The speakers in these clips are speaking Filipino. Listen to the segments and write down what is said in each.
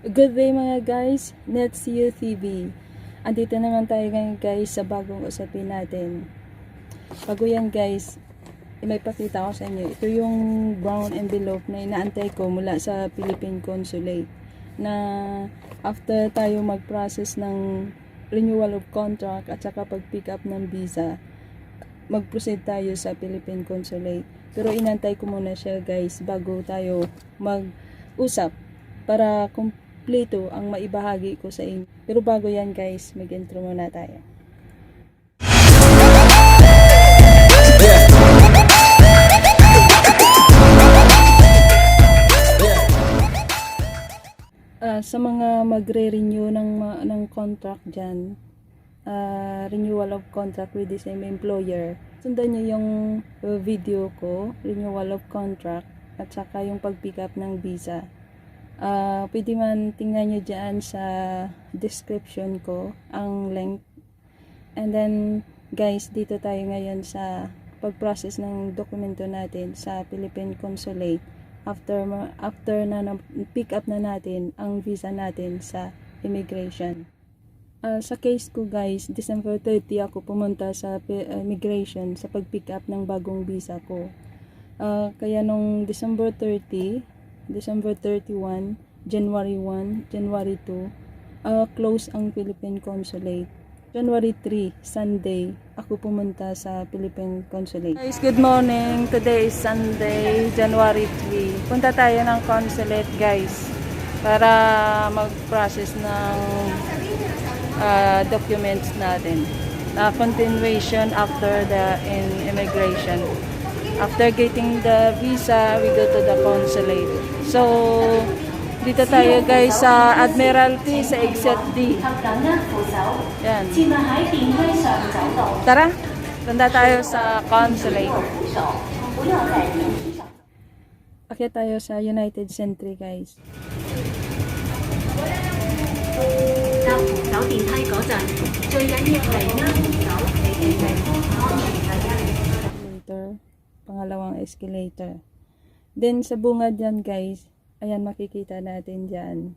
Good day mga guys, Let's See You TV. Andito naman tayo ngayon guys sa bagong usapin natin. Bago yan guys, may pakita ko sa inyo. Ito yung brown envelope na inaantay ko mula sa Philippine Consulate. Na after tayo mag-process ng renewal of contract at saka pag-pick up ng visa, mag-proceed tayo sa Philippine Consulate. Pero inantay ko muna siya guys bago tayo mag-usap para kumpleto ang maibahagi ko sa inyo. Pero bago yan guys, mag-intro muna tayo. Sa mga magre-renew ng contract dyan, renewal of contract with the same employer, sundan nyo yung video ko, renewal of contract, at saka yung pag-pick up ng visa. Pwede man tingnan nyo dyan sa description ko ang link. And then guys, dito tayo ngayon sa pag-process ng dokumento natin sa Philippine Consulate after na pick up na natin ang visa natin sa immigration. Sa case ko guys, December 30 ako pumunta sa immigration sa pag-pick up ng bagong visa ko. Kaya nung December 30, December 31, January 1, January 2, close ang Philippine Consulate. January 3, Sunday, ako pumunta sa Philippine Consulate. Guys, good morning. Today is Sunday, January 3. Punta tayo ng consulate guys para mag-process ng documents natin. Continuation after the immigration. After getting the visa, we go to the consulate. So, dito tayo guys sa Admiralty sa exit D. Yan. Tara, punta tayo sa consulate. Akyat tayo sa United Century guys. Escalator, pangalawang escalator. Then sa bungad dyan guys, ayan makikita natin dyan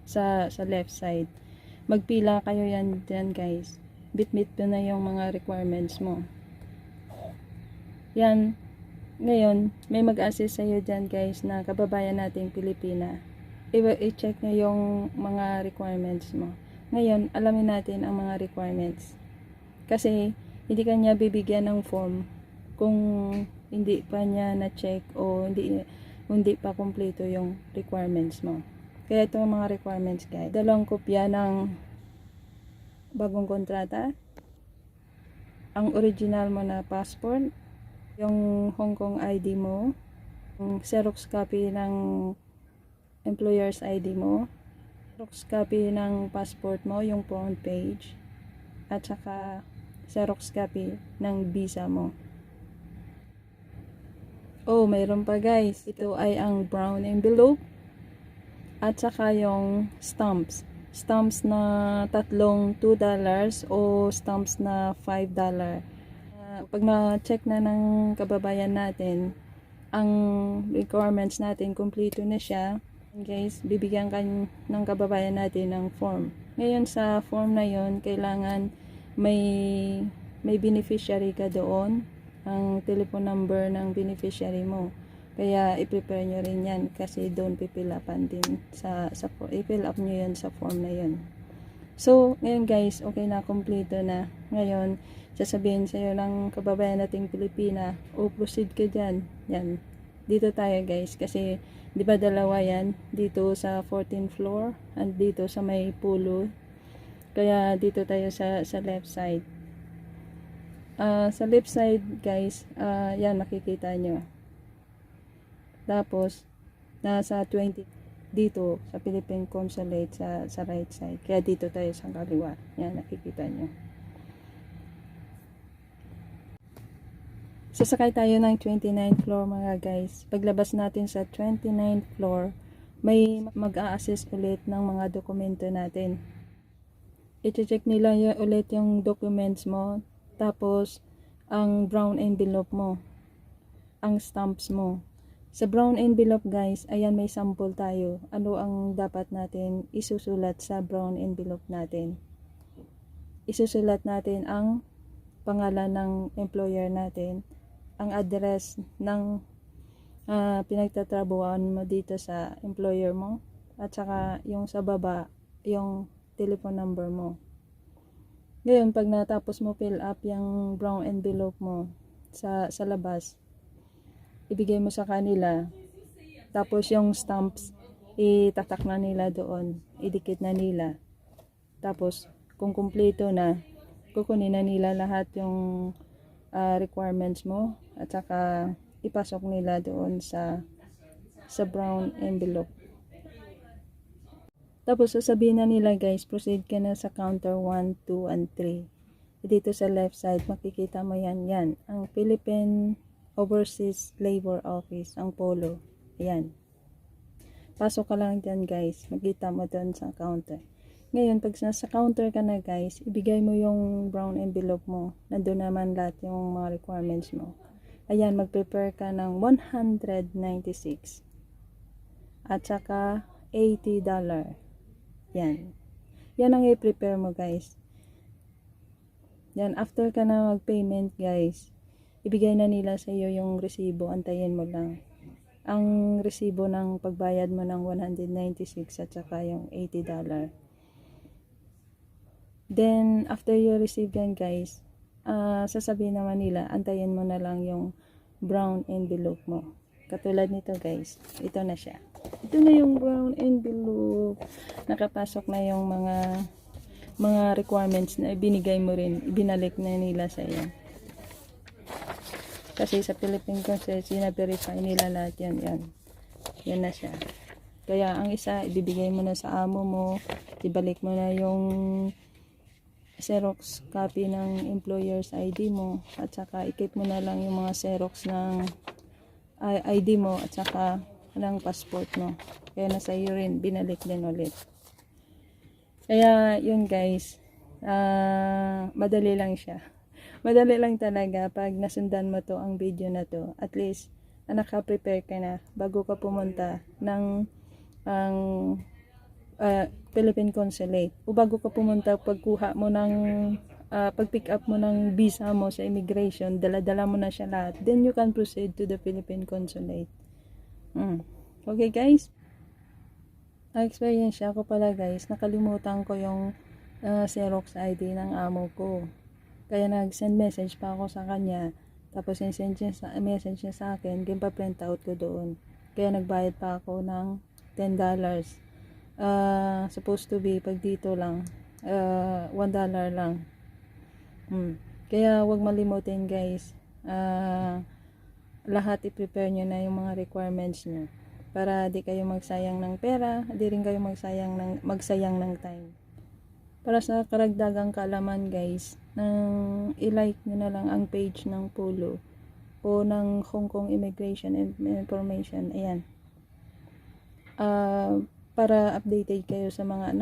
sa left side. Magpila kayo yan dyan guys. Bit-bit na yung mga requirements mo. Yan. Ngayon, may mag-assist sa'yo dyan guys na kababayan nating Pilipina. I-check nyo yung mga requirements mo. Ngayon, alamin natin ang mga requirements. Kasi, hindi kanya bibigyan ng form kung hindi pa niya na-check o hindi pa kumpleto yung requirements mo. Kaya itong mga requirements guys, dalawang kopya ng bagong kontrata, ang original mo na passport, yung Hong Kong ID mo, yung Xerox copy ng employer's ID mo, Xerox copy ng passport mo, yung front page, at saka Xerox copy ng visa mo. Oh, mayroon pa guys. Ito ay ang brown envelope at saka yung stamps. Stamps na tatlong $2 o stamps na $5. Pag ma-check na ng kababayan natin, ang requirements natin, kumpleto na siya. Guys, bibigyan ka ng kababayan natin ng form. Ngayon sa form na yon, kailangan may beneficiary ka doon, ang telephone number ng beneficiary mo. Kaya i-prepare nyo rin yan kasi doon pipilapan din i-fill up nyo yan sa form na yun. So, ngayon guys, okay na, kompleto na. Ngayon, sasabihin sa'yo ng kababayan nating Pilipina, proceed ka dyan. Yan. Dito tayo guys kasi, di ba dalawa yan? Dito sa 14th floor and dito sa may pulo. Kaya dito tayo sa left side. Sa left side guys, yan makikita nyo. Tapos nasa 20 dito sa Philippine Consulate sa right side. Kaya dito tayo sa kaliwa. Yan nakikita nyo. Sasakay tayo ng 29th floor mga guys. Paglabas natin sa 29th floor, may mag-a-assist ulit ng mga dokumento natin. I-check nila ulit yung documents mo. Tapos, ang brown envelope mo, ang stamps mo, Sa brown envelope guys, ayan may sample tayo. Ano ang dapat natin isusulat sa brown envelope natin? Isusulat natin ang pangalan ng employer natin, ang address ng pinagtatrabuhan mo dito sa employer mo, at saka yung sa baba, yung telephone number mo. Ngayon, pag natapos mo fill up yung brown envelope mo sa labas, ibigay mo sa kanila. Tapos yung stamps, itatak na nila doon. Idikit na nila. Tapos, kung kumpleto na, kukunin na nila lahat yung requirements mo. At saka, ipasok nila doon sa brown envelope. Tapos, sasabihin na nila guys, proceed ka na sa counter 1, 2, and 3. Dito sa left side, makikita mo yan. Ang Philippine Overseas Labor Office, ang polo. Ayan. Pasok ka lang dyan guys. Makita mo doon sa counter. Ngayon, pag nasa counter ka na guys, ibigay mo yung brown envelope mo. Nandun naman lahat yung mga requirements mo. Ayan, mag-prepare ka ng 196. At saka $80. Yan. Yan ang i-prepare mo guys. Yan, after ka na mag-payment guys, ibigay na nila sa iyo yung resibo. Antayin mo lang. Ang resibo ng pagbayad mo ng 196 at saka yung $80. Then, after you receive yan guys, sasabihin naman nila, antayin mo na lang yung brown envelope mo. Katulad nito guys, ito na siya. Ito na yung brown envelope. Nakapasok na yung mga requirements na ibinigay mo rin. Ibinalik na nila sa iyo. Kasi sa Philippine Consulate, sina-verify nila lahat yan. Yan na siya. Kaya ang isa, ibibigay mo na sa amo mo. Ibalik mo na yung Xerox copy ng employer's ID mo. At saka, i-keep mo na lang yung mga Xerox ng ID mo. At saka, ng passport mo. Kaya nasa iyo rin, binalik din ulit. Kaya, yun guys, madali lang siya. Madali lang talaga pag nasundan mo to ang video na to. At least, naka-prepare ka na bago ka pumunta ng Philippine Consulate. O bago ka pumunta, pagkuha mo ng pag-pick up mo ng visa mo sa immigration, dala-dala mo na siya lahat. Then you can proceed to the Philippine Consulate. Okay guys? Na-experience ko pala guys, nakalimutan ko yung Xerox ID ng amo ko. Kaya nag-send message pa ako sa kanya. Tapos send message niya sa akin, pa-print out ko doon. Kaya nagbayad pa ako ng $10. Supposed to be, pag dito lang, $1 lang. Kaya wag malimutin guys. Lahat i-prepare nyo na yung mga requirements nyo. Para di kayo magsayang ng pera, di rin kayo magsayang ng time. Para sa karagdagang kaalaman guys, i-like nyo na lang ang page ng Polo o ng Hong Kong Immigration Information. Ayan. Para updated kayo sa mga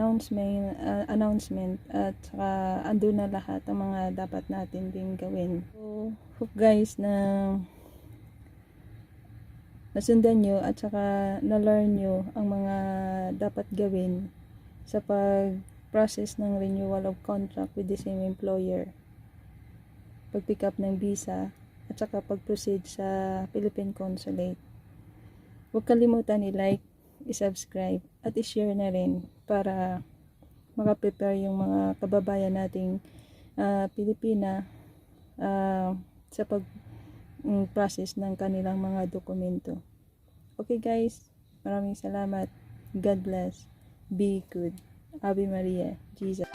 announcement at saka andun na lahat ang mga dapat natin din gawin. So, hope guys na nasundan nyo at saka na-learn nyo ang mga dapat gawin sa pag-process ng renewal of contract with the same employer, pag-pick up ng visa, at saka pag-proceed sa Philippine Consulate. Huwag kalimutan i-like, i-subscribe, at i-share na rin para makaprepare yung mga kababayan nating Pilipina sa pag-process ng kanilang mga dokumento. Okay guys, maraming salamat. God bless. Be good. Ave Maria. Jesus.